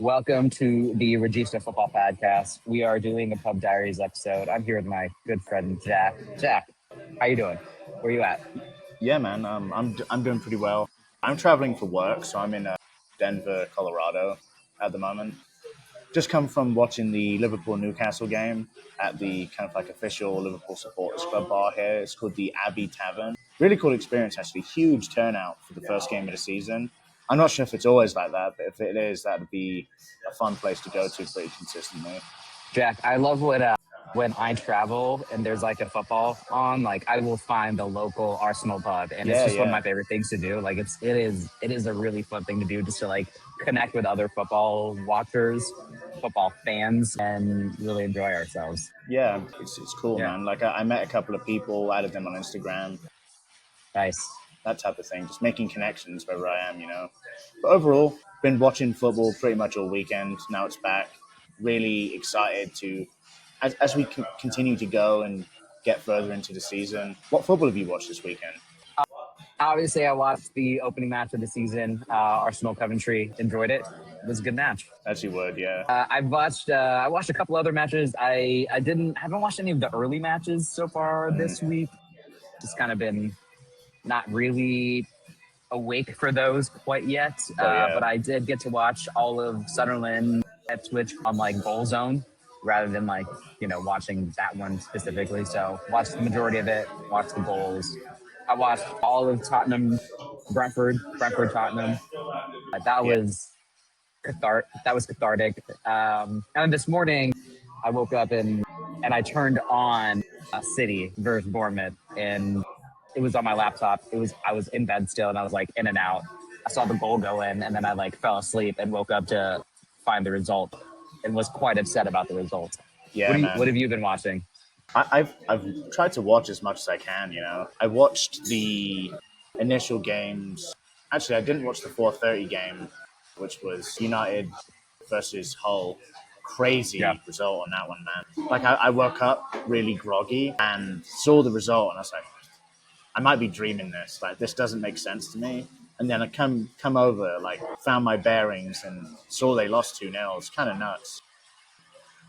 Welcome to the Regista Football Podcast. We are doing a Pub Diaries episode. I'm here with my good friend Jack. Jack, how you doing? Where you at? Yeah, man. I'm doing pretty well. I'm traveling for work, so I'm in Denver, Colorado, at the moment. Just come from watching the Liverpool Newcastle game at the kind of like official Liverpool supporters club bar here. It's called the Abbey Tavern. Really cool experience, actually. Huge turnout for the first game of the season. I'm not sure if it's always like that, but if it is, that would be a fun place to go to pretty consistently. Jack, I love when I travel and there's like a football on, like I will find the local Arsenal pub, and it's just one of my favorite things to do. Like it is a really fun thing to do, just to like connect with other football watchers, football fans, and really enjoy ourselves. Yeah, it's cool, man. Like I met a couple of people, added them on Instagram. Nice. That type of thing, just making connections wherever I am, But overall, been watching football pretty much all weekend. Now it's back. Really excited to, as we continue to go and get further into the season. What football have you watched this weekend? Obviously, I watched the opening match of the season, Arsenal Coventry. Enjoyed it. It was a good match. As you would, yeah. I watched a couple other matches. I haven't watched any of the early matches so far this week. Just kind of been not really awake for those quite yet. But I did get to watch all of Sunderland at Twitch on like Goal Zone rather than like, watching that one specifically. So watched the majority of it, watched the goals. I watched all of Tottenham, Brentford, Tottenham. That was cathartic. And then this morning I woke up and I turned on City versus Bournemouth, and it was on my laptop. I was in bed still, and I was like in and out. I saw the goal go in, and then I like fell asleep and woke up to find the result, and was quite upset about the result. Yeah, what have you been watching? I've tried to watch as much as I can. I watched the initial games. Actually, I didn't watch the 4:30 game, which was United versus Hull. Crazy result on that one, man. Like I woke up really groggy and saw the result, and I was like, I might be dreaming this. Like, this doesn't make sense to me. And then I come over, like, found my bearings and saw they lost 2-0. It's kind of nuts.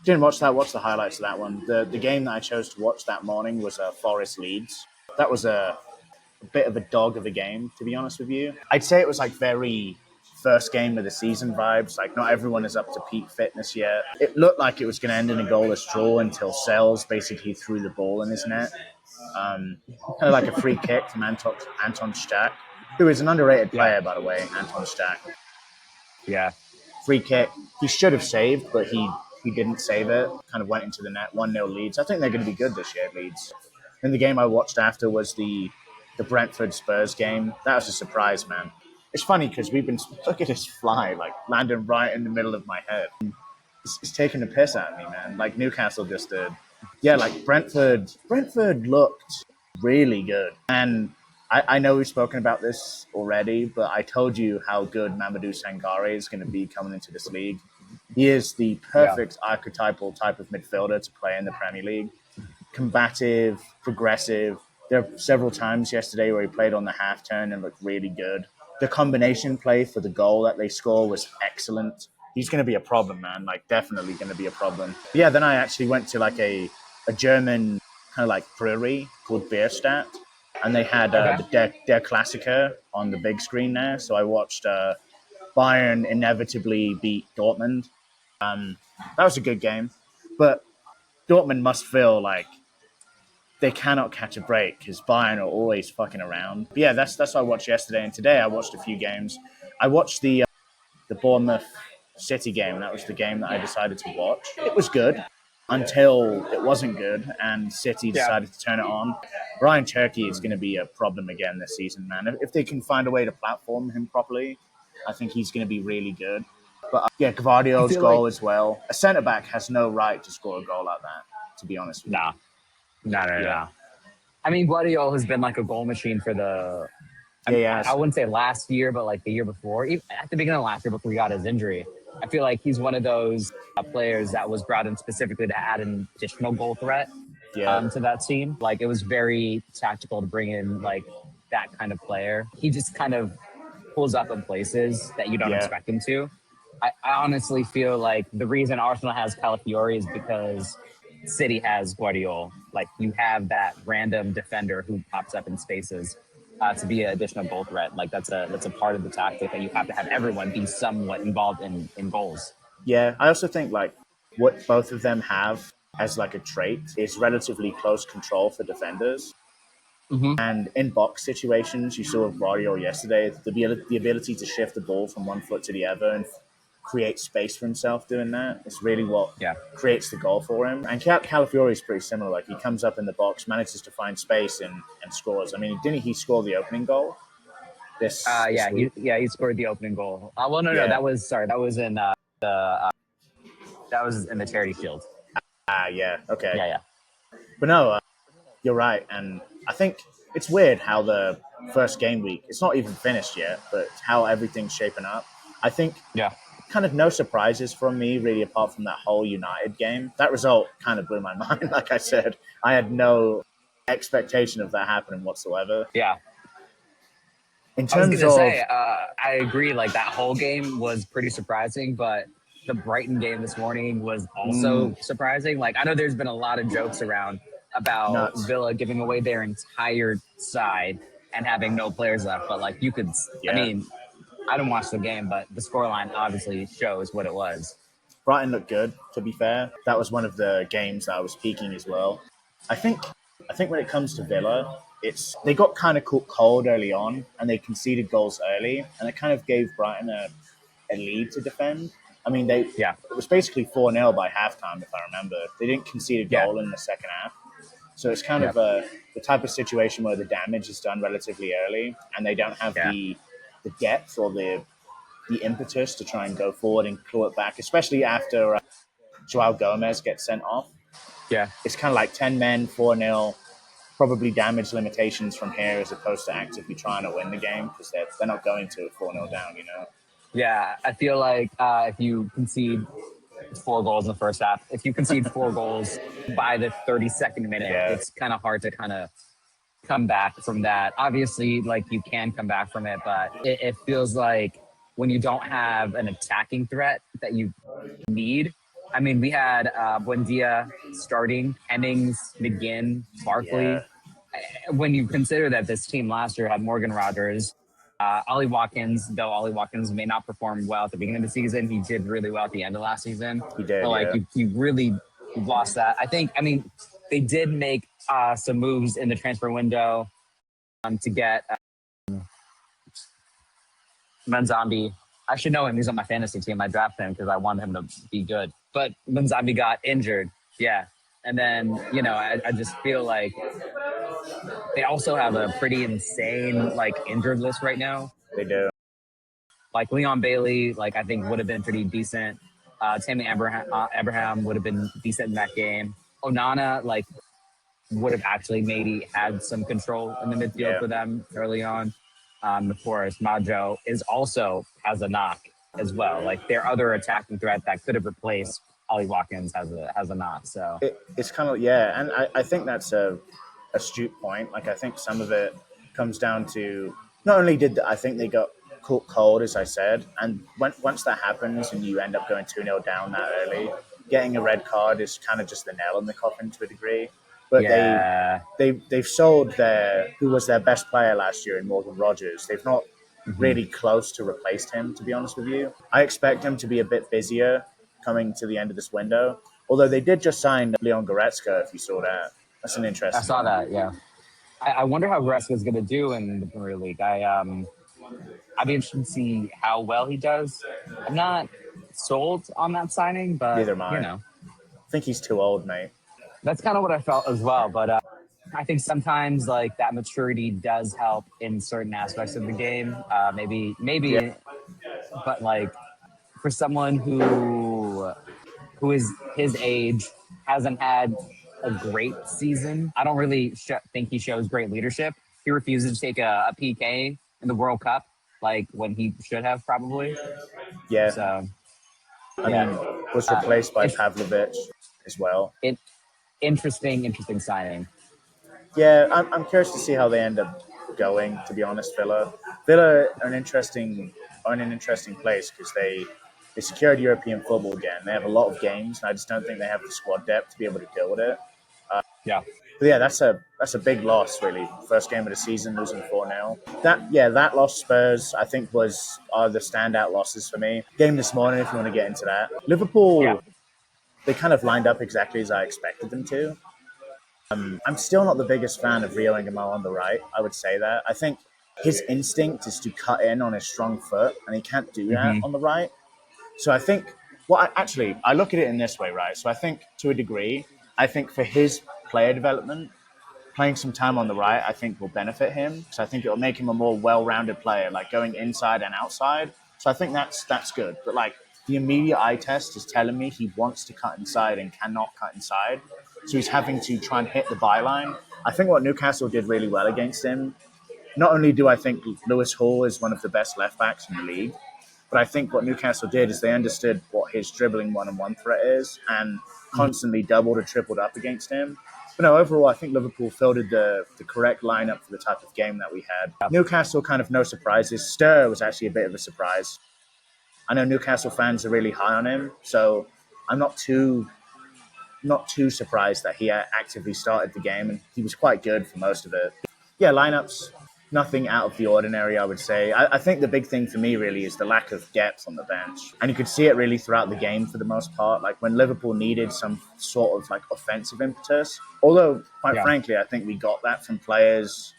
Didn't watch that. Watched the highlights of that one. The game that I chose to watch that morning was Forest Leeds. That was a bit of a dog of a game, to be honest with you. I'd say it was like very first game of the season vibes. Like, not everyone is up to peak fitness yet. It looked like it was going to end in a goalless draw until Sells basically threw the ball in his net. Kind of like a free kick from Anton Stack, who is an underrated player, by the way, Anton Stack. Yeah. Free kick. He should have saved, but he didn't save it. Kind of went into the net. 1-0 Leeds. I think they're going to be good this year, Leeds. And the game I watched after was the Brentford Spurs game. That was a surprise, man. It's funny because look at this fly, like, landing right in the middle of my head. It's taking the piss out of me, man. Like Newcastle just did. Yeah, like Brentford looked really good. And I know we've spoken about this already, but I told you how good Mamadou Sangare is going to be coming into this league. He is the perfect archetypal type of midfielder to play in the Premier League. Combative, progressive. There are several times yesterday where he played on the half turn and looked really good. The combination play for the goal that they score was excellent. He's going to be a problem, man. Like, definitely going to be a problem. Yeah, then I actually went to like a German kind of like brewery called Bierstadt, and they had the Der Klassiker on the big screen there. So I watched Bayern inevitably beat Dortmund. That was a good game, but Dortmund must feel like they cannot catch a break because Bayern are always fucking around. But yeah, that's what I watched yesterday, and today I watched a few games. I watched the Bournemouth City game. That was the game that I decided to watch. It was good until it wasn't good, and City decided to turn it on. Ryan Cherky is going to be a problem again this season, man. If they can find a way to platform him properly, I think he's going to be really good. But Gvardiol's goal as well. A centre-back has no right to score a goal like that, to be honest with you. No. I mean, Guardiola has been like a goal machine for I wouldn't say last year, but like the year before. Even at the beginning of last year before he got his injury. I feel like he's one of those players that was brought in specifically to add an additional goal threat to that team. Like, it was very tactical to bring in like that kind of player. He just kind of pulls up in places that you don't expect him to. I honestly feel like the reason Arsenal has Calafiori is because City has Guardiola. Like you have that random defender who pops up in spaces to be an additional goal threat. Like that's a part of the tactic that you have to have everyone be somewhat involved in goals. Yeah, I also think like what both of them have as like a trait is relatively close control for defenders. Mm-hmm. And in box situations, you saw with Guardiola yesterday, the ability to shift the ball from one foot to the other and create space for himself doing that is really what Yeah. creates the goal for him. And Calafiori is pretty similar. Like he comes up in the box, manages to find space and scores. I mean, didn't he score the opening goal this Yeah, week? he scored the opening goal. Well, no, Yeah. that was in that was in the Charity Shield. Yeah. Okay. Yeah, yeah, But no, you're right. And I think it's weird how the first game week, it's not even finished yet, but how everything's shaping up. I think yeah. kind of no surprises from me, really, apart from that whole United game. That result kind of blew my mind. Like I said, I had no expectation of that happening whatsoever. Yeah. In I was terms gonna of, say, I agree. Like that whole game was pretty surprising, but the Brighton game this morning was also surprising. Like I know there's been a lot of jokes around about nuts. Villa giving away their entire side and having no players left, but like you could, I Yeah. mean, I didn't watch the game, but the scoreline obviously shows what it was. Brighton looked good, to be fair. That was one of the games that I was peaking as well. I think I think when it comes to Villa, it's they got kind of caught cold early on and they conceded goals early and it kind of gave Brighton a lead to defend. I mean, Yeah, it was basically 4-0 by halftime, if I remember. They didn't concede a yeah, goal in the second half. So it's kind yeah, of the type of situation where the damage is done relatively early and they don't have yeah, the depth or the impetus to try and go forward and claw it back, especially after Joao Gomez gets sent off. yeah. It's kind of like 10 men, 4-0, probably damage limitations from here as opposed to actively trying to win the game because they're not going to 4-0 down, you know? Yeah, I feel like if you concede 4 goals in the first half, if you concede 4 goals by the 32nd minute, Yeah, it's kind of hard to kind of come back from that. Obviously, like you can come back from it, but it feels like when you don't have an attacking threat that you need. I mean, we had Buendia starting, Hemmings, McGinn, yeah, Barkley. When you consider that this team last year had Morgan Rogers, Ollie Watkins, though Ollie Watkins may not perform well at the beginning of the season, he did really well at the end of last season. he did, So, like, yeah. you really lost that. I mean, they did make some moves in the transfer window to get Manzambi. I should know him. He's on my fantasy team. I drafted him because I wanted him to be good. But Manzambi got injured. Yeah. And then, I just feel like they also have a pretty insane, like, injured list right now. They do. Like, Leon Bailey, like, I think would have been pretty decent. Tammy Abraham would have been decent in that game. Onana, like, would have actually maybe had some control in the midfield Yeah, for them early on. Of course, Majo has a knock as well. Like their other attacking threat that could have replaced Ollie Watkins has a knock. So it's kind of, yeah. And I think that's a astute point. Like, I think some of it comes down to not only I think they got caught cold, as I said, and once that happens and you end up going 2-0 down that early, getting a red card is kind of just the nail in the coffin to a degree. But yeah, they've sold who was their best player last year in Morgan Rogers. They've not mm-hmm. really close to replaced him, to be honest with you. I expect him to be a bit busier coming to the end of this window. Although they did just sign Leon Goretzka, if you saw that. That's an I interesting saw one. that. Yeah, I wonder how Goretzka's going to do in the Premier League. I'd be interested to see how well he does. I'm not sold on that signing, but Neither am I. I think he's too old, mate. that's kind of what I felt as well. But I think sometimes like that maturity does help in certain aspects of the game. Yeah, Maybe, but like for someone who is his age, hasn't had a great season. I don't really think he shows great leadership. He refuses to take a PK in the World Cup, like when he should have probably. yeah. So I yeah, mean, was replaced by it, Pavlovic as well. it interesting signing. Yeah, I'm curious to see how they end up going. To be honest, Villa are in an interesting place because They secured European football again. They have a lot of games, and I just don't think they have the squad depth to be able to deal with it. Yeah. But yeah, that's a big loss, really. First game of the season, losing 4-0. That loss Spurs, I think, are the standout losses for me. Game this morning, if you want to get into that. Yeah. Liverpool, they kind of lined up exactly as I expected them to. I'm still not the biggest fan of Rio Engamo on the right. I would say that. I think his instinct is to cut in on his strong foot, and he can't do that Hmm. on the right. So I think, I look at it in this way, right? So I think to a degree, I think for his player development, playing some time on the right, I think will benefit him. So I think it will make him a more well-rounded player, like going inside and outside. So I think that's good. But like the immediate eye test is telling me he wants to cut inside and cannot cut inside. So he's having to try and hit the byline. I think what Newcastle did really well against him. Not only do I think Lewis Hall is one of the best left backs in the league, but I think what Newcastle did is they understood what his dribbling one-on-one threat is and constantly doubled or tripled up against him. But no, overall, I think Liverpool fielded the correct lineup for the type of game that we had. Newcastle, kind of no surprises. Stir was actually a bit of a surprise. I know Newcastle fans are really high on him, so I'm not too surprised that he actively started the game, and he was quite good for most of it. Yeah, lineups, nothing out of the ordinary, I would say. I think the big thing for me really is the lack of depth on the bench. And you could see it really throughout the game for the most part. Like when Liverpool needed some sort of like offensive impetus. Although, quite frankly, I think we got that from players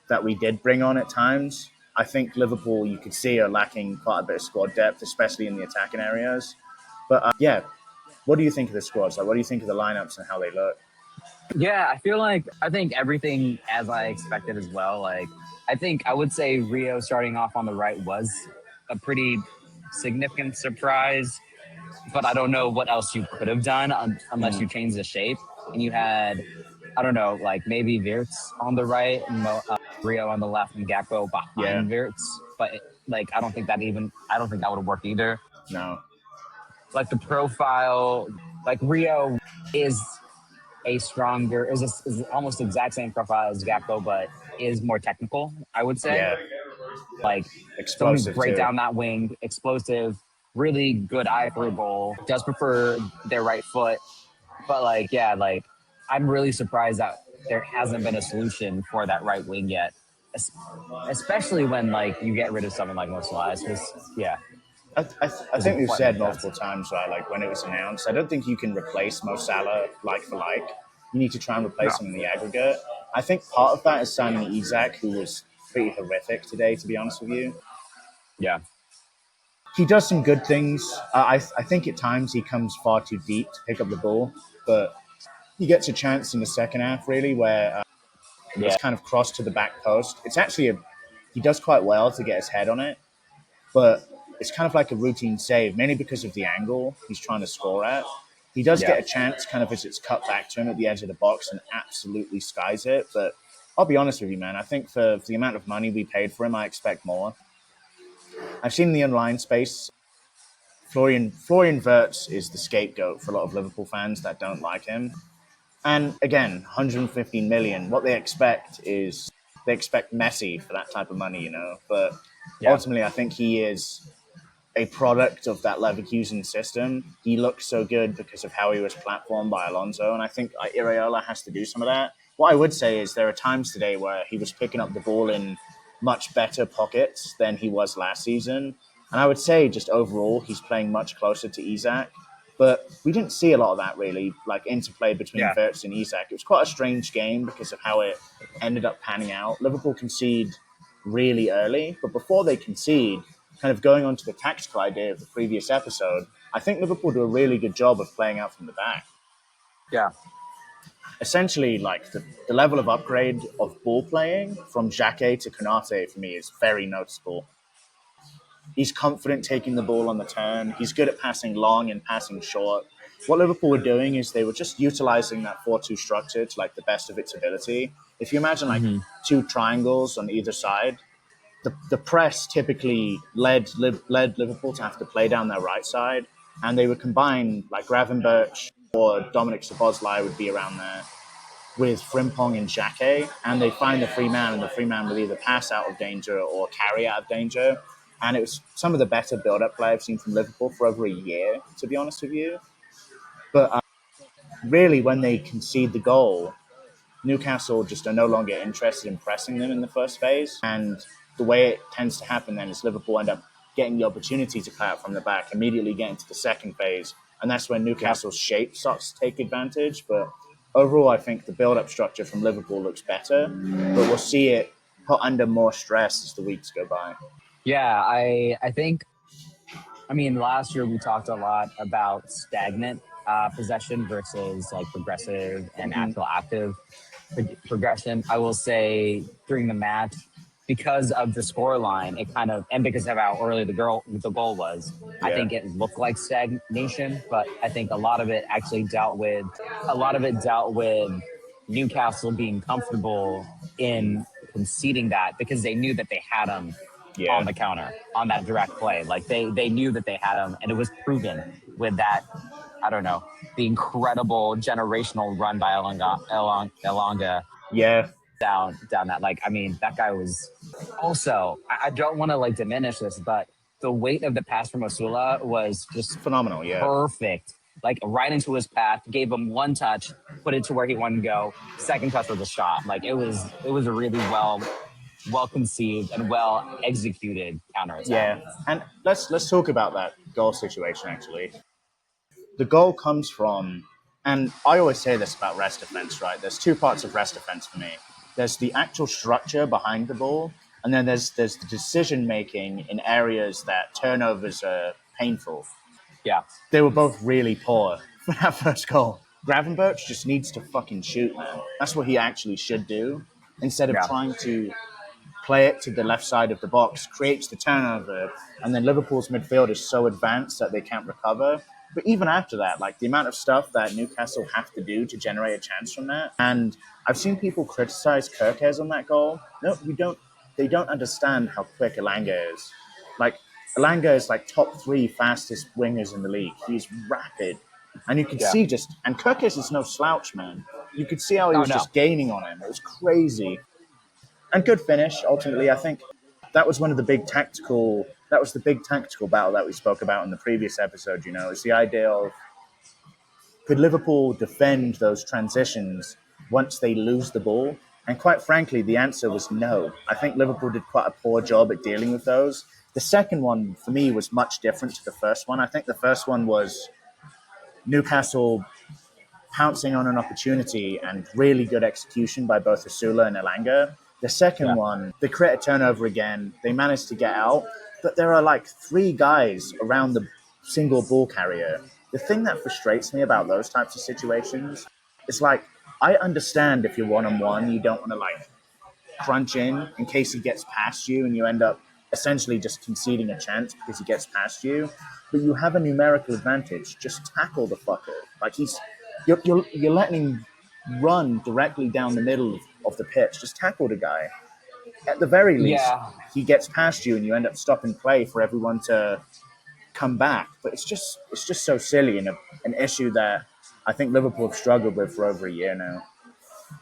that we did bring on at times. I think Liverpool, you could see, are lacking quite a bit of squad depth, especially in the attacking areas. But yeah, what do you think of the squads? Like, what do you think of the lineups and how they look? Yeah, I think everything as I expected as well. Like I would say Rio starting off on the right was a pretty significant surprise, but I don't know what else you could have done unless you changed the shape and you had, I don't know, like maybe Wirtz on the right, Rio on the left, and Gakpo Yeah, behind Wirtz. But like I don't think that would have worked either. no. Like the profile, like Rio is is almost the exact same profile as Gakpo, but is more technical, I would say. Yeah, Like someone who's explosive great too. down that wing, explosive, really good eye for a goal, does prefer their right foot. But like, yeah, like I'm really surprised that there hasn't been a solution for that right wing yet. Especially when like you get rid of someone like Mo Salah. Yeah, I doesn't think we've quite said make sense. multiple times, right? Like when it was announced, I don't think you can replace Mo Salah like for like. You need to try and replace No. him in the aggregate. I think part of that is signing Isak, who was pretty horrific today, to be honest with you. Yeah. He does some good things. I think at times he comes far too deep to pick up the ball, but he gets a chance in the second half, really, where it's Yeah. kind of crossed to the back post. He does quite well to get his head on it, but it's kind of like a routine save, mainly because of the angle he's trying to score at. He does Yeah. get a chance kind of as it's cut back to him at the edge of the box and absolutely skies it. But I'll be honest with you, man. I think for the amount of money we paid for him, I expect more. I've seen in the online space, Florian Wirtz is the scapegoat for a lot of Liverpool fans that don't like him. And again, 115 million. What they expect Messi for that type of money, you know. But Yeah. ultimately, I think he is a product of that Leverkusen system. He looks so good because of how he was platformed by Alonso, and I think Iraola has to do some of that. What I would say is there are times today where he was picking up the ball in much better pockets than he was last season, and I would say just overall he's playing much closer to Isak. But we didn't see a lot of that really, like interplay between Yeah. Wirtz and Isak. It was quite a strange game because of how it ended up panning out. Liverpool concede really early, but before they concede, kind of going on to the tactical idea of the previous episode, I think Liverpool do a really good job of playing out from the back. Yeah. Essentially, like the level of upgrade of ball playing from Xhaka to Konate for me is very noticeable. He's confident taking the ball on the turn. He's good at passing long and passing short. What Liverpool were doing is they were just utilizing that 4-2 structure to like the best of its ability. If you imagine like Hmm. two triangles on either side, the press typically led Liverpool to have to play down their right side, and they would combine like Gravenberch or Dominic Szoboszlai would be around there with Frimpong and Xhaka, and they find the free man, and the free man would either pass out of danger or carry out of danger. And it was some of the better build-up play I've seen from Liverpool for over a year, to be honest with you. But really, when they concede the goal, Newcastle just are no longer interested in pressing them in the first phase. And the way it tends to happen then is Liverpool end up getting the opportunity to play out from the back, immediately get into the second phase. And that's when Yep. Newcastle's shape starts to take advantage. But overall, I think the build-up structure from Liverpool looks better. But we'll see it put under more stress as the weeks go by. Yeah, I think, I mean, last year we talked a lot about stagnant possession versus like progressive and actual active progression. I will say during the match, because of the score line, it kind of, and because of how early the goal was, I Yeah. think it looked like stagnation. But I think a lot of it dealt with Newcastle being comfortable in conceding that because they knew that they had them on Yeah. the counter on that direct play. Like they knew that they had him, and it was proven with that. I don't know, the incredible generational run by Elanga Yeah. down that. Like, I mean, that guy was also. I don't want to like diminish this, but the weight of the pass from Osula was just Phenomenal. Yeah. perfect. Like right into his path, gave him one touch, put it to where he wanted to go. Second touch was a shot. Like it was a really well conceived and well executed counterattack. Yeah. And let's talk about that goal situation actually. The goal comes from, and I always say this about rest defense, right? There's two parts of rest defense for me. There's the actual structure behind the ball, and then there's the decision making in areas that turnovers are painful. Yeah, They were both really poor for that first goal. Gravenberch just needs to fucking shoot, man. That's what he actually should do. Instead of yeah, trying to play it to the left side of the box, creates the turnover, and then Liverpool's midfield is so advanced that they can't recover. But even after that, like the amount of stuff that Newcastle have to do to generate a chance from that, and I've seen people criticize Kirkes on that goal. No, you don't. They don't understand how quick Elanga is. Like Elanga is like top 3 fastest wingers in the league. He's rapid, and you could yeah. see just, and Kirkes is no slouch, man. You could see how he Oh was no, just gaining on him. It was crazy and good finish. Ultimately, I think that was one of the big tactical. That was the big tactical battle that we spoke about in the previous episode. You know, it's the idea of could Liverpool defend those transitions once they lose the ball? And quite frankly, the answer was no. I think Liverpool did quite a poor job at dealing with those. The second one for me was much different to the first one. I think the first one was Newcastle pouncing on an opportunity and really good execution by both Asula and Elanga. The second yeah, one, they create a turnover again. They manage to get out, but there are like 3 guys around the single ball carrier. The thing that frustrates me about those types of situations is like, I understand if you're one on one, you don't want to like crunch in case he gets past you and you end up essentially just conceding a chance because he gets past you. But you have a numerical advantage. Just tackle the fucker. Like you're letting him run directly down the middle of the pitch. Just tackle the guy. At the very least, yeah. he gets past you and you end up stopping play for everyone to come back. But it's just so silly and an issue that I think Liverpool have struggled with for over a year now.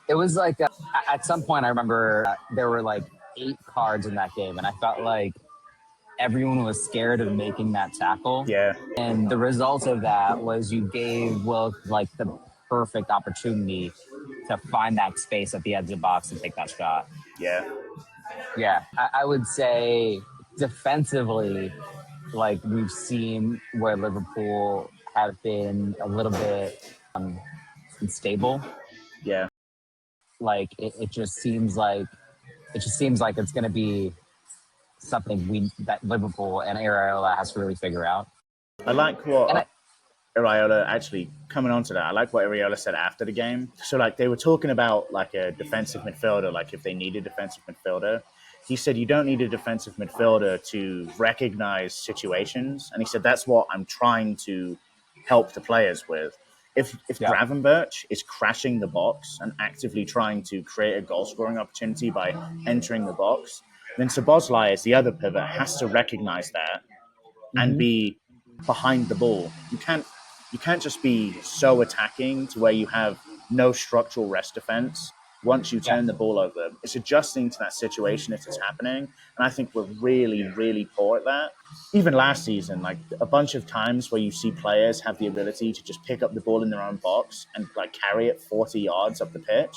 It was like at some point I remember there were like 8 cards in that game, and I felt like everyone was scared of making that tackle. Yeah, And the result of that was you gave Will like the perfect opportunity to find that space at the edge of the box and take that shot. yeah, Yeah, I would say defensively, like we've seen where Liverpool have been a little bit unstable. yeah. Like it just seems like it's going to be something we that Liverpool and Areola has to really figure out. I like And what Iriola actually coming on to that. I like what Iriola said after the game. So like they were talking about like a defensive midfielder, like if they need a defensive midfielder. He said you don't need a defensive midfielder to recognize situations, and he said that's what I'm trying to help the players with. If yeah, Gravenberch is crashing the box and actively trying to create a goal scoring opportunity by entering the box, then Szoboszlai as the other pivot has to recognize that and hmm be behind the ball. You can't just be so attacking to where you have no structural rest defense once you Yeah. turn the ball over. It's adjusting to that situation if it's happening. And I think we're really, really poor at that. Even last season, like a bunch of times where you see players have the ability to just pick up the ball in their own box and like carry it 40 yards up the pitch.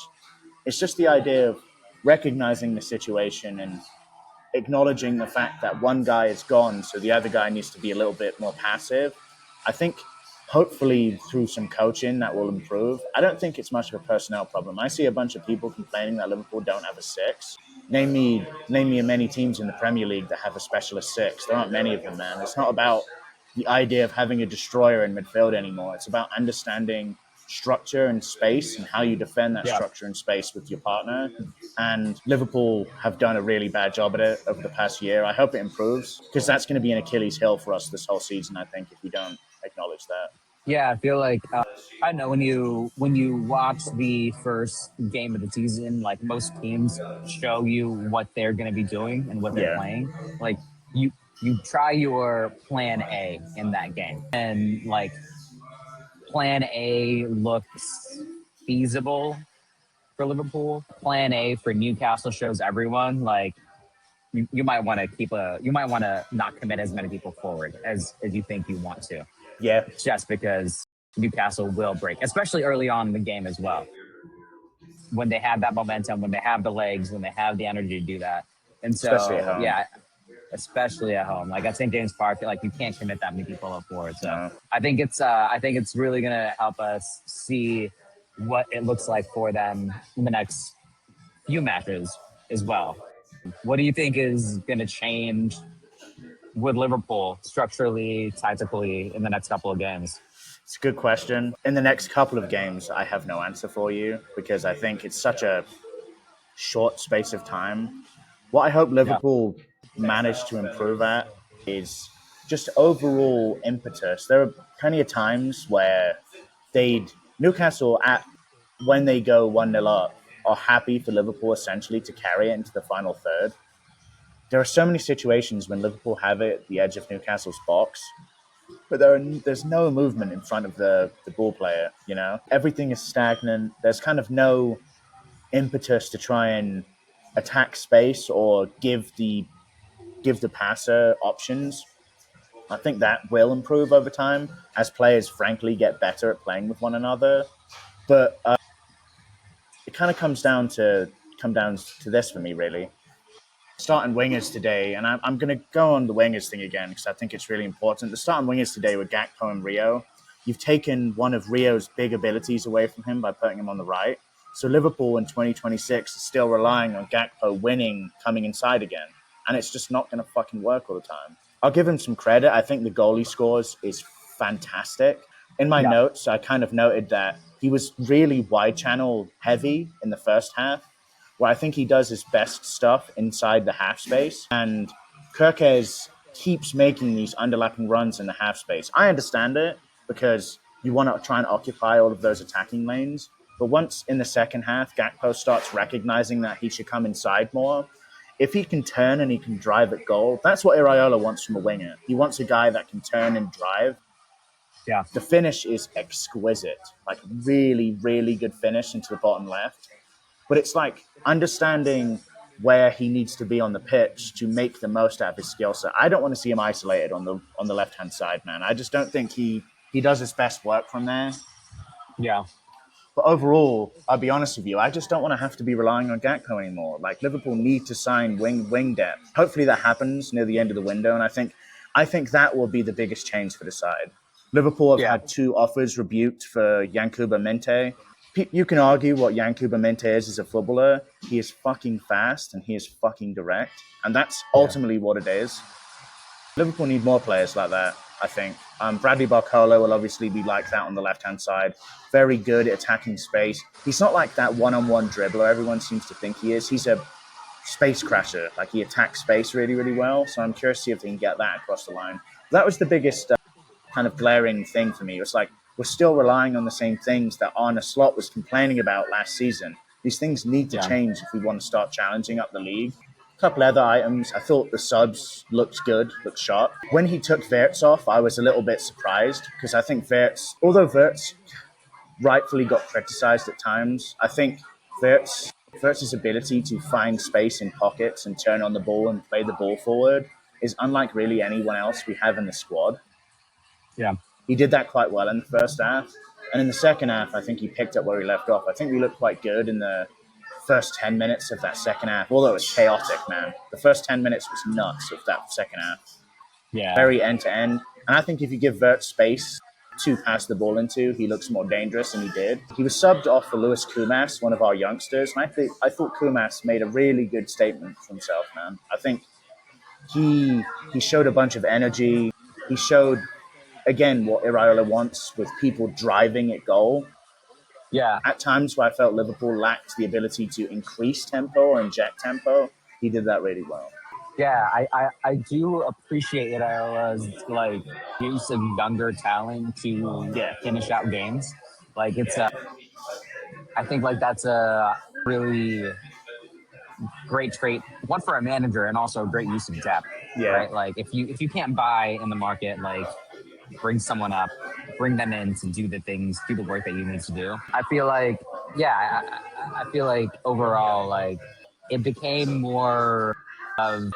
It's just the idea of recognizing the situation and acknowledging the fact that one guy is gone, so the other guy needs to be a little bit more passive. I think hopefully through some coaching that will improve. I don't think it's much of a personnel problem. I see a bunch of people complaining that Liverpool don't have a six. Name me many teams in the Premier League that have a specialist six. There aren't many of them, man. It's not about the idea of having a destroyer in midfield anymore. It's about understanding structure and space and how you defend that Yeah. structure and space with your partner. And Liverpool have done a really bad job at it over the past year. I hope it improves because that's going to be an Achilles heel for us this whole season, I think, if we don't acknowledge that. Yeah, I feel like I don't know when you watch the first game of the season, like most teams show you what they're going to be doing and what they're Yeah. playing. Like you try your plan A in that game, and like plan A looks feasible for Liverpool. Plan A for Newcastle shows everyone like you might want to you might want to not commit as many people forward as you think you want to, Yeah. just because Newcastle will break, especially early on in the game as well. When they have that momentum, when they have the legs, when they have the energy to do that. And Especially at so, home. yeah, especially at home. Like at St. James Park, like you can't commit that many people up forward. So No. I think it's really gonna help us see what it looks like for them in the next few matches as well. What do you think is gonna change with Liverpool structurally, tactically in the next couple of games? It's a good question. In the next couple of games, I have no answer for you because I think it's such a short space of time. What I hope Yeah. Liverpool manage to improve at is just overall impetus. There are plenty of times where Newcastle at when they go 1-0 up are happy for Liverpool essentially to carry it into the final third. There are so many situations when Liverpool have it at the edge of Newcastle's box, but there's no movement in front of the ball player. You know, everything is stagnant. There's kind of no impetus to try and attack space or give the passer options. I think that will improve over time as players, frankly, get better at playing with one another. But it kind of come down to this for me, really. Starting wingers today, and I'm going to go on the wingers thing again because I think it's really important. The starting wingers today were Gakpo and Rio. You've taken one of Rio's big abilities away from him by putting him on the right. So Liverpool in 2026 is still relying on Gakpo winning, coming inside again. And it's just not going to fucking work all the time. I'll give him some credit. I think the goal he scores is fantastic. In my Yeah. notes, I kind of noted that he was really wide channel heavy in the first half, where I think he does his best stuff inside the half space. And Kirkes keeps making these underlapping runs in the half space. I understand it because you want to try and occupy all of those attacking lanes. But once in the second half, Gakpo starts recognizing that he should come inside more. If he can turn and he can drive at goal, that's what Iraola wants from a winger. He wants a guy that can turn and drive. Yeah. The finish is exquisite, like really, really good finish into the bottom left. But it's like understanding where he needs to be on the pitch to make the most out of his skill set. I don't want to see him isolated on the left hand side, man. I just don't think he does his best work from there. Yeah. But overall, I'll be honest with you, I just don't want to have to be relying on Gakpo anymore. Like Liverpool need to sign wing depth. Hopefully that happens near the end of the window, and I think that will be the biggest change for the side. Liverpool have had 2 offers rebuked for Yankuba Minte. You can argue what Yankuba Minte is as a footballer. He is fucking fast and he is fucking direct, and that's ultimately what it is. Liverpool need more players like that, I think. Bradley Barcola will obviously be like that on the left-hand side. Very good at attacking space. He's not like that one-on-one dribbler everyone seems to think he is. He's a space crasher. Like, he attacks space really, really well. So I'm curious to see if they can get that across the line. That was the biggest kind of glaring thing for me. It was like, we're still relying on the same things that Arne Slot was complaining about last season. These things need to change if we want to start challenging up the league. A couple other items. I thought the subs looked good, looked sharp. When he took Wirtz off, I was a little bit surprised because I think although Wirtz rightfully got criticized at times, I think Wirtz Verts' ability to find space in pockets and turn on the ball and play the ball forward is unlike really anyone else we have in the squad. Yeah. He did that quite well in the first half. And in the second half, I think he picked up where he left off. I think we looked quite good in the first 10 minutes of that second half, although it was chaotic, man. The first 10 minutes was nuts of that second half. Yeah. Very end-to-end. And I think if you give Vert space to pass the ball into, he looks more dangerous, and he did. He was subbed off for Lewis Kumas, one of our youngsters, and I thought Kumas made a really good statement for himself, man. I think he showed a bunch of energy. He showed, again, what Iraola wants with people driving at goal. Yeah. At times where I felt Liverpool lacked the ability to increase tempo or inject tempo, he did that really well. Yeah, I do appreciate Iraola's like use of younger talent to finish out games. Like it's I think like that's a really great trait, one for a manager, and also a great use of depth. Yeah. Right. Like if you can't buy in the market, like bring someone up, bring them in to do the things, do the work that you need to do. I feel like, I feel like overall, like it became more of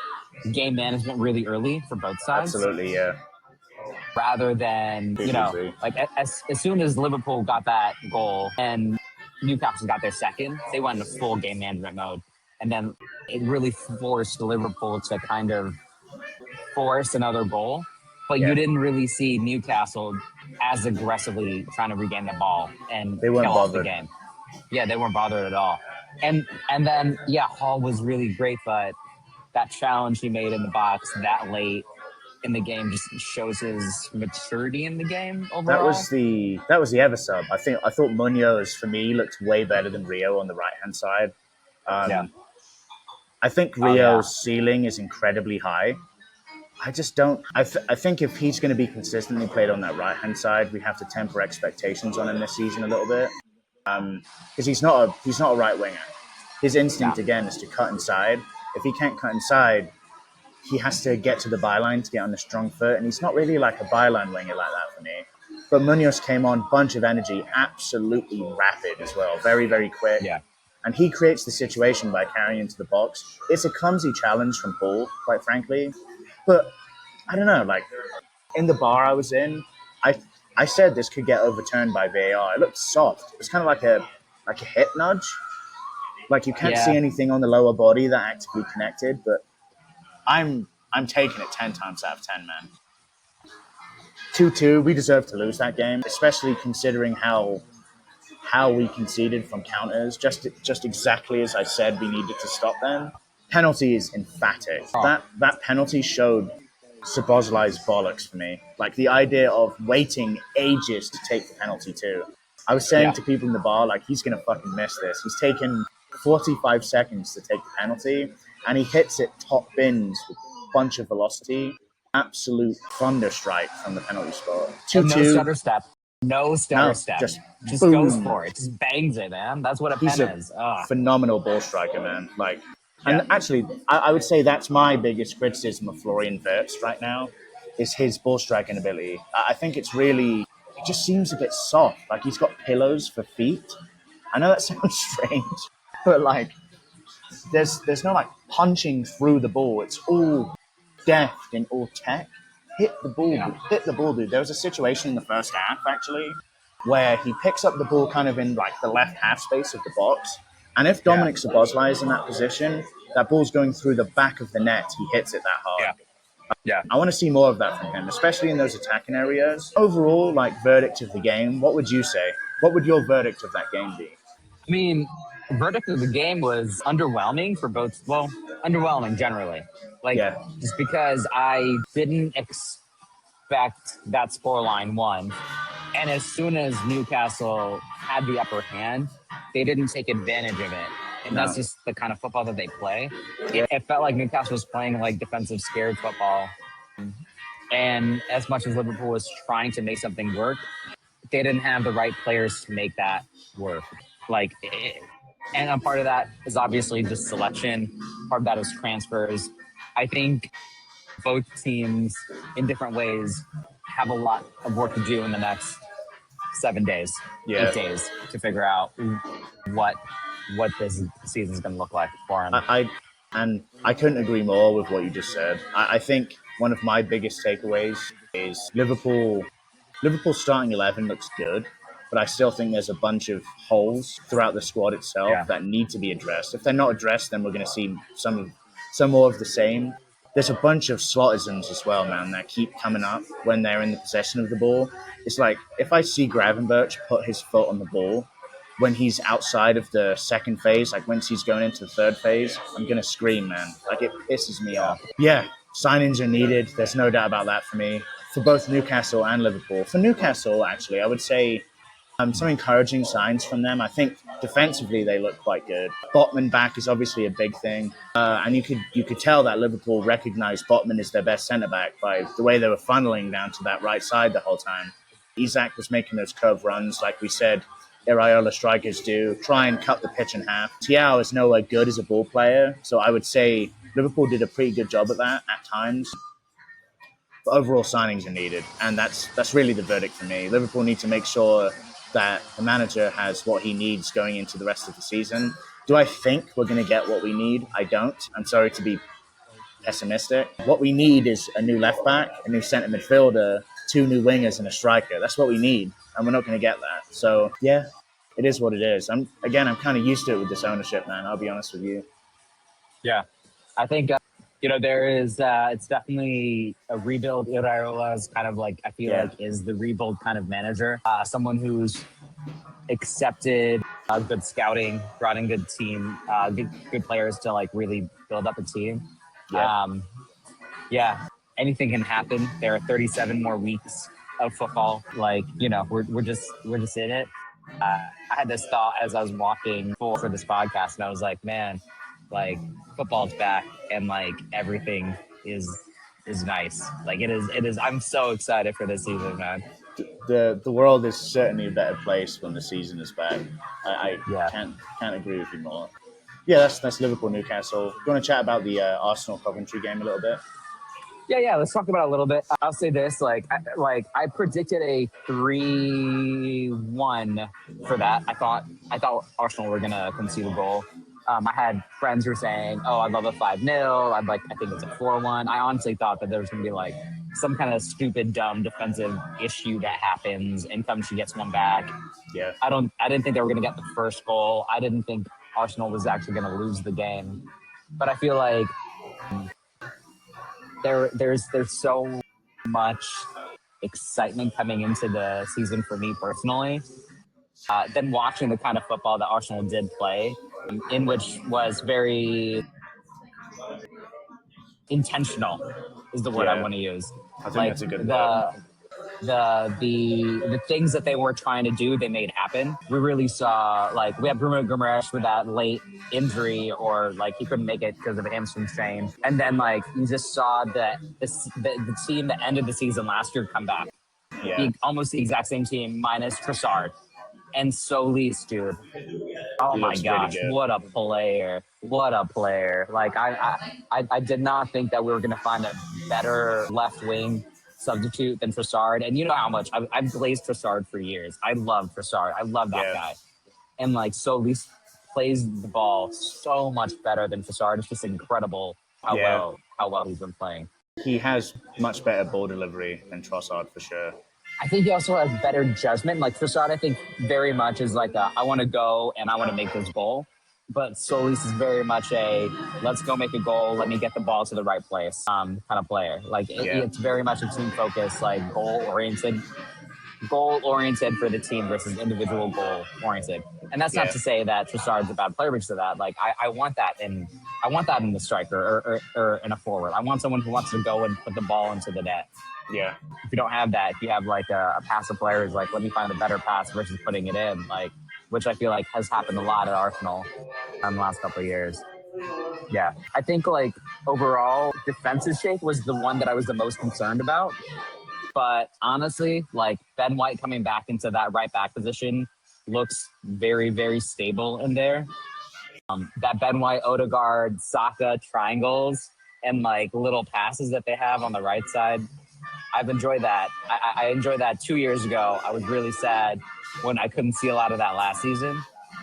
game management really early for both sides. Absolutely, yeah. Rather than, like as soon as Liverpool got that goal and Newcastle got their second, they went into full game management mode. And then it really forced Liverpool to kind of force another goal. But you didn't really see Newcastle as aggressively trying to regain the ball and they weren't kill off the bothered. game. Yeah, they weren't bothered at all. And then, Hall was really great, but that challenge he made in the box that late in the game just shows his maturity in the game overall. That was the ever sub. I thought Munoz for me looked way better than Rio on the right hand side. I think Rio's ceiling is incredibly high. I just don't. I think if he's going to be consistently played on that right hand side, we have to temper expectations on him this season a little bit, because he's not a right winger. His instinct again is to cut inside. If he can't cut inside, he has to get to the byline to get on the strong foot, and he's not really like a byline winger like that for me. But Munoz came on, bunch of energy, absolutely rapid as well, very, very quick. Yeah. And he creates the situation by carrying into the box. It's a clumsy challenge from Paul, quite frankly. But I don't know, like in the bar I was in, I said this could get overturned by VAR. It looked soft. It was kind of like a hip nudge. Like you can't see anything on the lower body that actively connected, but I'm taking it 10 times out of 10, man. 2-2, we deserve to lose that game, especially considering how we conceded from counters, just exactly as I said we needed to stop them. Penalty is emphatic. That penalty showed Szoboszlai's bollocks for me. Like the idea of waiting ages to take the penalty too. I was saying to people in the bar, like, he's going to fucking miss this. He's taken 45 seconds to take the penalty, and he hits it top bins with a bunch of velocity. Absolute thunder strike from the penalty spot. 2-2. No stutter step. No stutter step. Just goes for it. Just bangs it, man. That's what a pen is. Phenomenal ball striker, man. Like, and actually, I would say that's my biggest criticism of Florian Wirtz right now, is his ball striking ability. I think it just seems a bit soft. Like he's got pillows for feet. I know that sounds strange, but like, there's no like punching through the ball. It's all deft and all tech. Hit the ball, dude. There was a situation in the first half, actually, where he picks up the ball kind of in like the left half space of the box. And if Dominic Szoboszlai is in that position, that ball's going through the back of the net. He hits it that hard. Yeah. I want to see more of that from him, especially in those attacking areas. Overall, like, verdict of the game, what would you say? What would your verdict of that game be? I mean, verdict of the game was underwhelming for both. Well, underwhelming generally. Like, just because I didn't expect that scoreline one. And as soon as Newcastle had the upper hand, they didn't take advantage of it. And that's just the kind of football that they play. It felt like Newcastle was playing like defensive scared football. And as much as Liverpool was trying to make something work, they didn't have the right players to make that work. And a part of that is obviously just selection. Part of that is transfers. I think both teams, in different ways, have a lot of work to do in the next 7 days, 8 days, to figure out what what this season's going to look like for him. I couldn't agree more with what you just said. I think one of my biggest takeaways is Liverpool's starting 11 looks good, but I still think there's a bunch of holes throughout the squad itself Yeah. that need to be addressed. If they're not addressed, then we're going to see some more of the same. There's a bunch of slottisms as well, man, that keep coming up when they're in the possession of the ball. It's like if I see Gravenberch put his foot on the ball when he's outside of the second phase, like once he's going into the third phase, I'm going to scream, man. Like it pisses me off. Yeah, signings are needed. There's no doubt about that for me, for both Newcastle and Liverpool. For Newcastle, actually, I would say some encouraging signs from them. I think defensively they look quite good. Botman back is obviously a big thing, and you could tell that Liverpool recognised Botman as their best centre back by the way they were funneling down to that right side the whole time. Isak was making those curve runs, like we said. Iraola strikers do, try and cut the pitch in half. Thiaw is nowhere good as a ball player, so I would say Liverpool did a pretty good job at that at times. But overall signings are needed, and that's really the verdict for me. Liverpool need to make sure that the manager has what he needs going into the rest of the season. Do I think we're going to get what we need? I don't. I'm sorry to be pessimistic. What we need is a new left back, a new centre midfielder, 2 new wingers, and a striker. That's what we need, and we're not going to get that. So, yeah, it is what it is. I'm kind of used to it with this ownership, man. I'll be honest with you. Yeah. I think, there is, it's definitely a rebuild. Iraola is kind of like, I feel like is the rebuild kind of manager. Someone who's accepted good scouting, brought in good team, good players to like really build up a team. Yeah. Anything can happen. There are 37 more weeks of football. Like, we're just in it. I had this thought as I was walking for this podcast, and I was like, man, like football's back, and like everything is nice. Like it is. I'm so excited for this season, man. The world is certainly a better place when the season is back. I can't agree with you more. Yeah, that's Liverpool Newcastle. Do you want to chat about the Arsenal Coventry game a little bit? Yeah. Let's talk about it a little bit. I'll say this: I predicted a 3-1 for that. I thought Arsenal were gonna concede a goal. I had friends who were saying, "Oh, I'd love a 5-0. I think it's a 4-1." I honestly thought that there was gonna be like some kind of stupid, dumb defensive issue that happens, and Coventry gets one back. Yeah. I didn't think they were gonna get the first goal. I didn't think Arsenal was actually gonna lose the game, but I feel like there's so much excitement coming into the season for me personally. Than watching the kind of football that Arsenal did play, in which was very intentional, is the word I want to use. I think that's a good word. The things that they were trying to do, they made happen. We really saw, like, we had Bruno Guimaraes with that late injury, or like he couldn't make it because of a hamstring strain, and then like you just saw that the team that ended the season last year come back. Almost the exact same team minus Trossard. And Solis, dude. Oh my gosh, what a player. What a player. Like I did not think that we were gonna find a better left wing substitute than Trossard. And you know how much I've glazed Trossard for years. I love Trossard. I love that guy. And like Solis plays the ball so much better than Trossard. It's just incredible how well he's been playing. He has much better ball delivery than Trossard for sure. I think he also has better judgment. Like Trossard, I think very much is like I want to go and I want to make this goal. But Solis is very much a let's go make a goal, let me get the ball to the right place kind of player. Like it's very much a team focused, like goal oriented for the team versus individual goal oriented. And that's not to say that Trossard's a bad player because of that. Like I want that in the striker or in a forward. I want someone who wants to go and put the ball into the net. Yeah. If you don't have that, if you have like a passive player who's like, let me find a better pass versus putting it in, like, which I feel like has happened a lot at Arsenal in the last couple of years. Yeah. I think like overall defensive shape was the one that I was the most concerned about. But honestly, like Ben White coming back into that right back position looks very, very stable in there. That Ben White, Odegaard, Saka triangles and like little passes that they have on the right side, I've enjoyed that. I enjoyed that 2 years ago. I was really sad when I couldn't see a lot of that last season.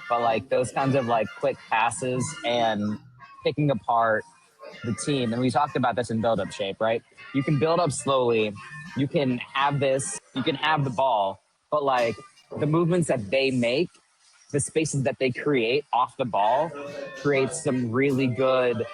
but like those kinds of like quick passes and picking apart the team. And we talked about this in build up shape, right? You can build up slowly. You can have the ball, but like the movements that they make, the spaces that they create off the ball creates some really good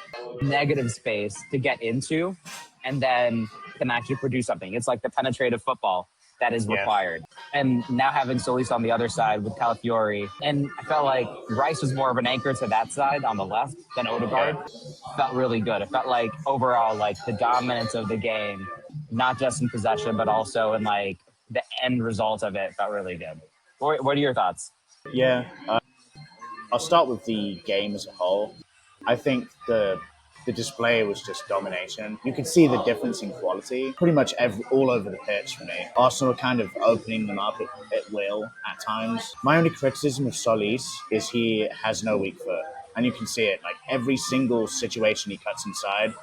negative space to get into and then can actually produce something. It's like the penetrative football that is required. And now having Solis on the other side with Calafiori, and I felt like Rice was more of an anchor to that side on the left than Odegaard. Felt really good. It felt like overall, like the dominance of the game, not just in possession, but also in like the end result of it felt really good. What are your thoughts? Yeah, I'll start with the game as a whole. I think the display was just domination. You could see the difference in quality pretty much all over the pitch for me. Arsenal were kind of opening them up at will at times. My only criticism of Solis is he has no weak foot. And you can see it, like every single situation he cuts inside.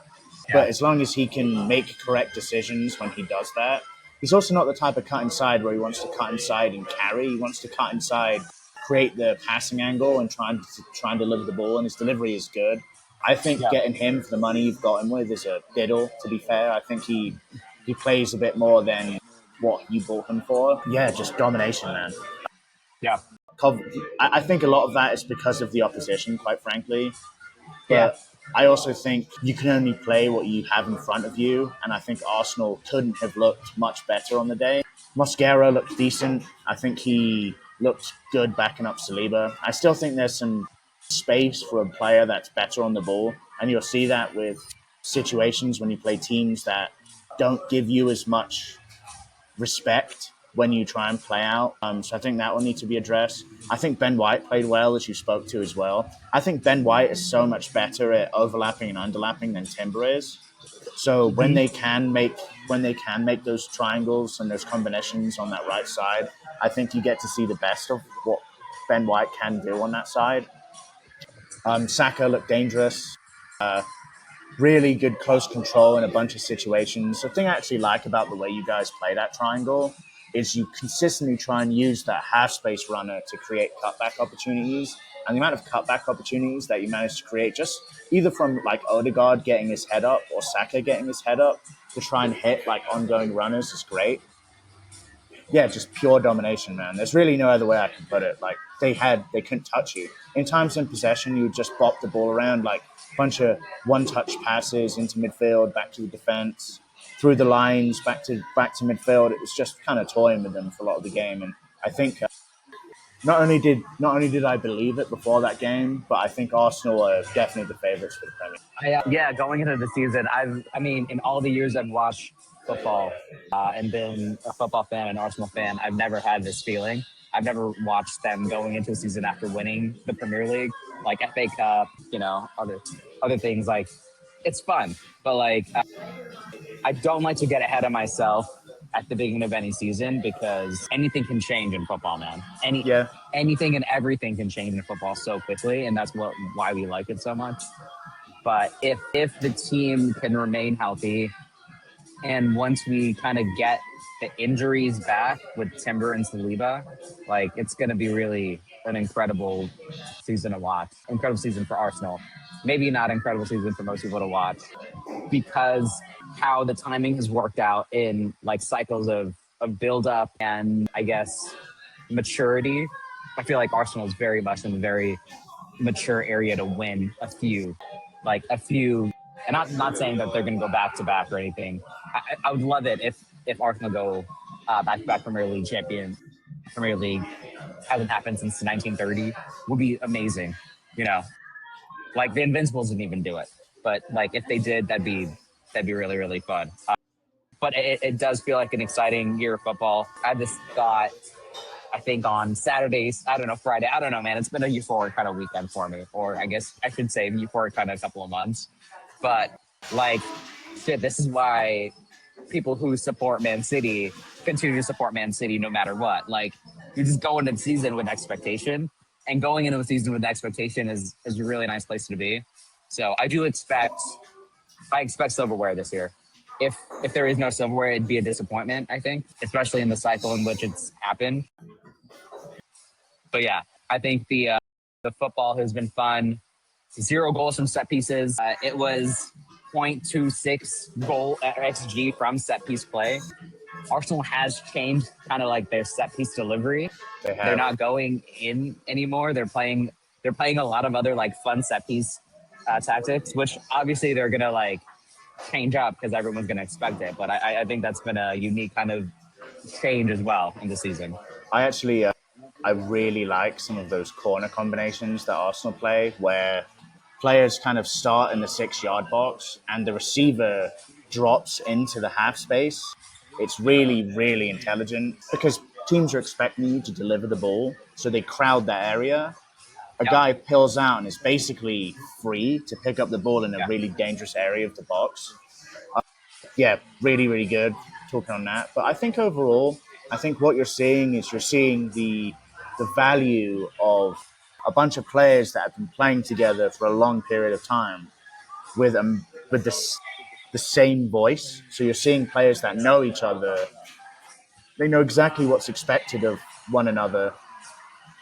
But as long as he can make correct decisions when he does that, he's also not the type of cut inside where he wants to cut inside and carry. He wants to cut inside, create the passing angle, and try and deliver the ball. And his delivery is good. I think getting him for the money you've got him with is a diddle. To be fair, I think he plays a bit more than what you bought him for. Yeah, just domination, man. Yeah. I think a lot of that is because of the opposition, quite frankly. But I also think you can only play what you have in front of you, and I think Arsenal couldn't have looked much better on the day. Mosquera looked decent. I think he looked good backing up Saliba. I still think there's some space for a player that's better on the ball, and you'll see that with situations when you play teams that don't give you as much respect when you try and play out. So I think that will need to be addressed. I think Ben White played well, as you spoke to as well. I think Ben White is so much better at overlapping and underlapping than Timber is. So when they can make those triangles and those combinations on that right side, I think you get to see the best of what Ben White can do on that side. Saka looked dangerous. Really good close control in a bunch of situations. The thing I actually like about the way you guys play that triangle is you consistently try and use that half space runner to create cutback opportunities. And the amount of cutback opportunities that you manage to create, just either from like Odegaard getting his head up or Saka getting his head up to try and hit like ongoing runners is great. Yeah, just pure domination, man. There's really no other way I can put it. Like they couldn't touch you. In times in possession, you would just bop the ball around like a bunch of one-touch passes into midfield, back to the defense, through the lines, back to midfield. It was just kind of toying with them for a lot of the game. And I think not only did I believe it before that game, but I think Arsenal are definitely the favourites for the Premier. Yeah, going into the season, I mean, in all the years I've watched football and been a football fan and Arsenal fan, I've never had this feeling. I've never watched them going into a season after winning the Premier League, like FA Cup, other things. Like, it's fun, but like, I don't like to get ahead of myself at the beginning of any season because anything can change in football, man. Anything and everything can change in football so quickly, and that's why we like it so much. But if the team can remain healthy, and once we kind of get the injuries back with Timber and Saliba, like it's going to be really an incredible season to watch. Incredible season for Arsenal. Maybe not incredible season for most people to watch because how the timing has worked out in like cycles of build up and I guess maturity. I feel like Arsenal is very much in a very mature area to win a few, and I'm not saying that they're going to go back to back or anything. I would love it if Arsenal go back to back Premier League champion. Premier League hasn't happened since 1930. Would be amazing, like the Invincibles didn't even do it, but like if they did, that'd be really really fun. But it does feel like an exciting year of football. I had this thought, I think on Saturdays, I don't know, Friday, I don't know, man. It's been a euphoric kind of weekend for me, or I guess I should say euphoric kind of couple of months. But like, shit, this is why people who support Man City continue to support Man City no matter what. Like, you just go into the season with expectation, and going into a season with expectation is a really nice place to be. So I expect silverware this year. If there is no silverware, it'd be a disappointment, I think, especially in the cycle in which it's happened. But yeah, I think the The football has been fun. 0 goals from set pieces. It was 0.26 goal XG from set piece play. Arsenal has changed kind of like their set piece delivery. They They're have. not going in anymore. They're playing a lot of other like fun set piece tactics, which obviously they're gonna like change up because everyone's gonna expect it. But I think that's been a unique kind of change as well in the season. I actually, I really like some of those corner combinations that Arsenal play, where players kind of start in the 6 yard box and the receiver drops into the half space. It's really, really intelligent because teams are expecting you to deliver the ball, so they crowd that area. A Yeah, guy peels out and is basically free to pick up the ball in a yeah, really dangerous area of the box. Yeah, really, really good talking on that. But I think overall, I think what you're seeing is you're seeing the value of a bunch of players that have been playing together for a long period of time with with the same voice. So you're seeing players that know each other. They know exactly what's expected of one another.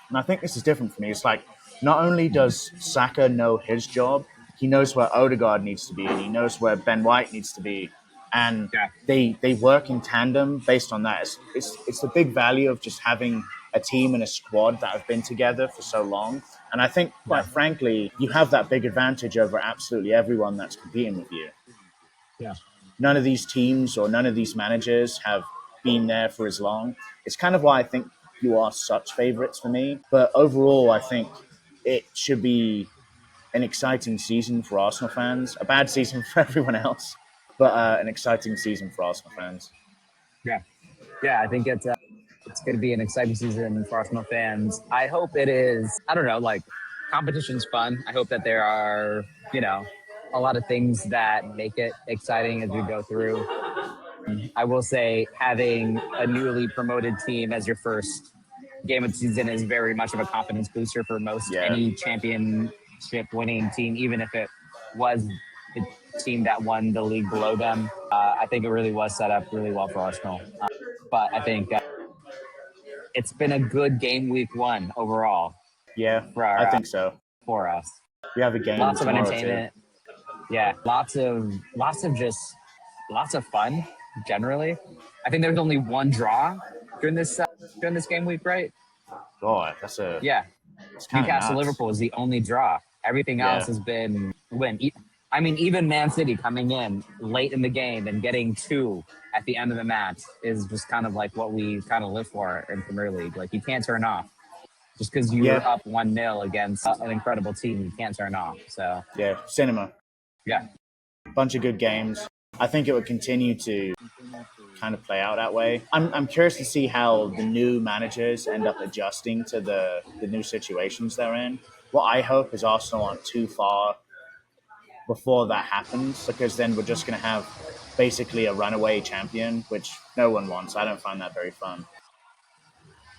And I think this is different for me. It's like not only does Saka know his job, he knows where Odegaard needs to be, and he knows where Ben White needs to be, and yeah, they work in tandem based on that. It's the big value of just having a team and a squad that have been together for so long. And I think, yeah, quite frankly, you have that big advantage over absolutely everyone that's competing with you. yeah. None of these teams or none of these managers have been there for as long. It's kind of why I think you are such favorites for me. But overall, I think it should be an exciting season for Arsenal fans. A bad season for everyone else, but an exciting season for Arsenal fans. Yeah, yeah. I think it's going to be an exciting season for Arsenal fans. I hope it is. I don't know. Like competition's fun. I hope that there are a lot of things that make it exciting as we go through. I will say having a newly promoted team as your first game of the season is very much of a confidence booster for most Yeah, any championship winning team, even if it was the team that won the league below them. I think it really was set up really well for Arsenal. But I think it's been a good game week 1 overall yeah, for I think so. for us. We have a game Lots of tomorrow too. entertainment. Yeah, lots of fun generally. I think there's only one draw during this game week, right? God, Yeah, it's kind of Newcastle nuts. Liverpool is the only draw. Everything else Yeah, has been win. I mean, even Man City coming in late in the game and getting 2 at the end of the match is just kind of like what we kind of live for in Premier League. Like you can't turn off just because you're yeah, up 1-0 against an incredible team. You can't turn off. So yeah. Cinema, yeah, bunch of good games. I think it would continue to kind of play out that way. I'm curious to see how the new managers end up adjusting to the new situations they're in. What I hope is Arsenal aren't too far before that happens, because then we're just going to have basically a runaway champion, which no one wants. I don't find that very fun.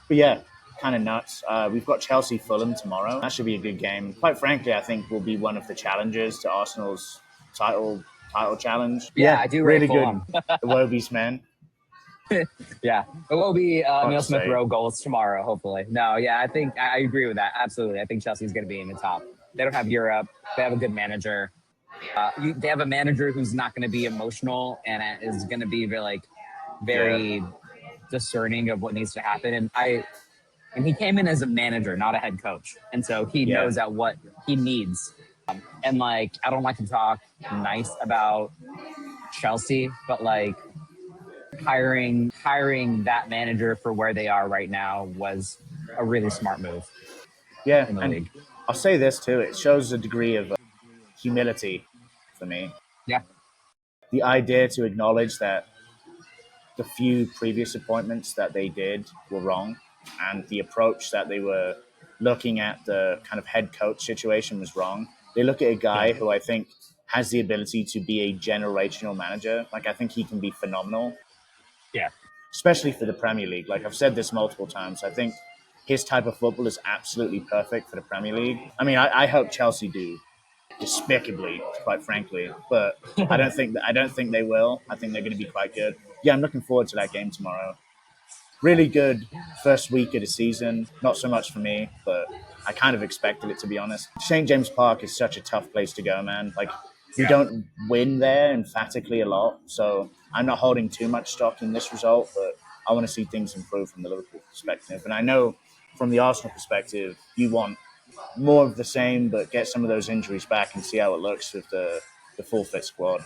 But yeah, kind of nuts. We've got Chelsea Fulham tomorrow. That should be a good game. Quite frankly, I think will be one of the challenges to Arsenal's title title challenge. yeah, Yeah, I do rate really good. Fulham. The Wobies, man. Yeah, it will be Hard Emil to Smith say. Rowe goals tomorrow. Hopefully, no, yeah, I think I agree with that absolutely. I think Chelsea's going to be in the top. They don't have Europe. They have a good manager. They have a manager who's not going to be emotional and is going to be Yeah, very discerning of what needs to happen. And he came in as a manager, not a head coach, and so he yeah, knows at what he needs. And like, I don't like to talk nice about Chelsea, but like hiring that manager for where they are right now was a really smart move yeah. in the And league. I'll say this too: it shows a degree of humility for me. Yeah, The idea to acknowledge that the few previous appointments that they did were wrong, and the approach that they were looking at the kind of head coach situation was wrong. They look at a yeah, guy who I think has the ability to be a generational manager. Like, I think he can be phenomenal, yeah, especially for the Premier League. Like, I've said this multiple times. I think his type of football is absolutely perfect for the Premier League. I mean, I hope Chelsea do despicably, quite frankly, but I don't think they will. I think they're going to be quite good. Yeah, I'm looking forward to that game tomorrow. Really good first week of the season. Not so much for me, but I kind of expected it, to be honest. St. James Park is such a tough place to go, man. Like, we don't win there emphatically a lot, so I'm not holding too much stock in this result, but I want to see things improve from the Liverpool perspective. And I know from the Arsenal perspective, you want more of the same, but get some of those injuries back and see how it looks with the full fit squad.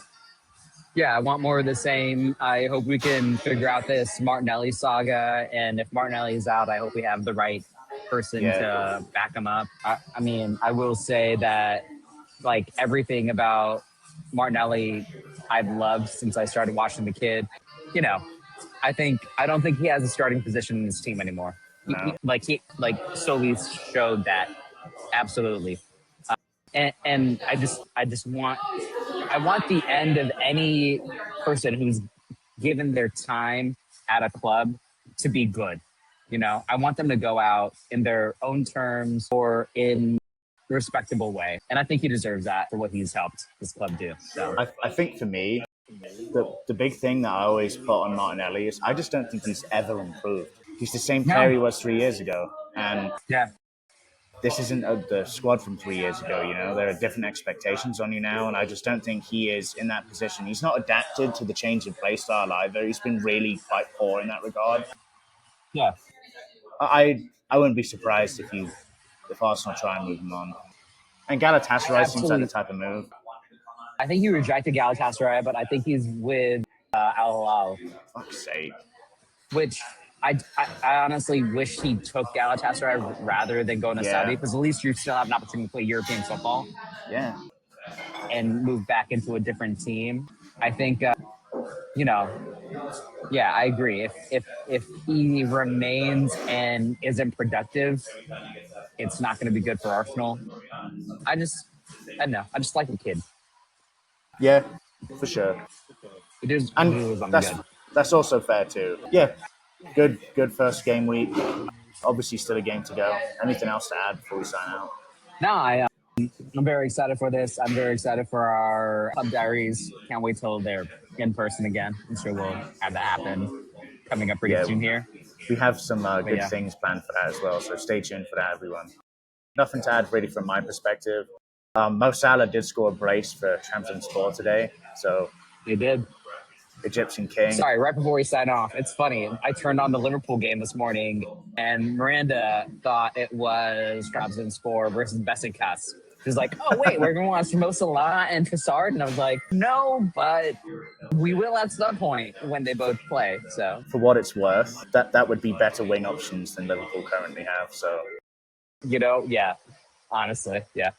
Yeah, I want more of the same. I hope we can figure out this Martinelli saga. And if Martinelli's out, I hope we have the right person to back him up. I mean, I will say that like everything about Martinelli, I've loved since I started watching the kid. You know, I don't think he has a starting position in his team anymore. No. He solely showed that. Absolutely. And I just want the end of any person who's given their time at a club to be good. You know, I want them to go out in their own terms or in a respectable way. And I think he deserves that for what he's helped this club do. So I think for me, the big thing that I always put on Martinelli is I just don't think he's ever improved. He's the same player he was 3 years ago. And yeah. this isn't the squad from 3 years ago, you know. There are different expectations on you now, and I just don't think he is in that position. He's not adapted to the change in play style either. He's been really quite poor in that regard. Yeah. I wouldn't be surprised if Arsenal try and move him on. And Galatasaray seems like the type of move. I think he rejected Galatasaray, but I think he's with Al Hilal. Fuck's sake. Which I honestly wish he took Galatasaray rather than going to Saudi, because at least you still have an opportunity to play European football. Yeah. And move back into a different team. I think, you know, yeah, I agree. If he remains and isn't productive, it's not going to be good for Arsenal. I don't know. I just like the kid. Yeah, for sure. It is, and that's also fair too. Yeah, good first game week. Obviously, still a game to go. Anything else to add before we sign out? No, I'm very excited for this. I'm very excited for our Pub Diaries. Can't wait till they're in person again. I'm sure we'll have that happen coming up pretty soon here. We have some good things planned for that as well, so stay tuned for that, everyone. Nothing to add really from my perspective. Mo Salah did score a brace for Trabzonspor today, so he did. Egyptian King. Sorry, right before we sign off, it's funny. I turned on the Liverpool game this morning, and Miranda thought it was Trabzonspor versus Besiktas. She was like, "Oh wait, we're going to watch Mo Salah and Trossard," and I was like, "No, but we will at some point when they both play." So, for what it's worth, that would be better wing options than Liverpool currently have. So, you know, yeah, honestly, yeah.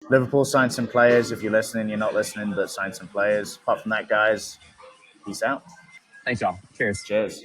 Liverpool signed some players. If you're listening, you're not listening, but signed some players. Apart from that, guys, peace out. Thanks, y'all. Cheers. Cheers.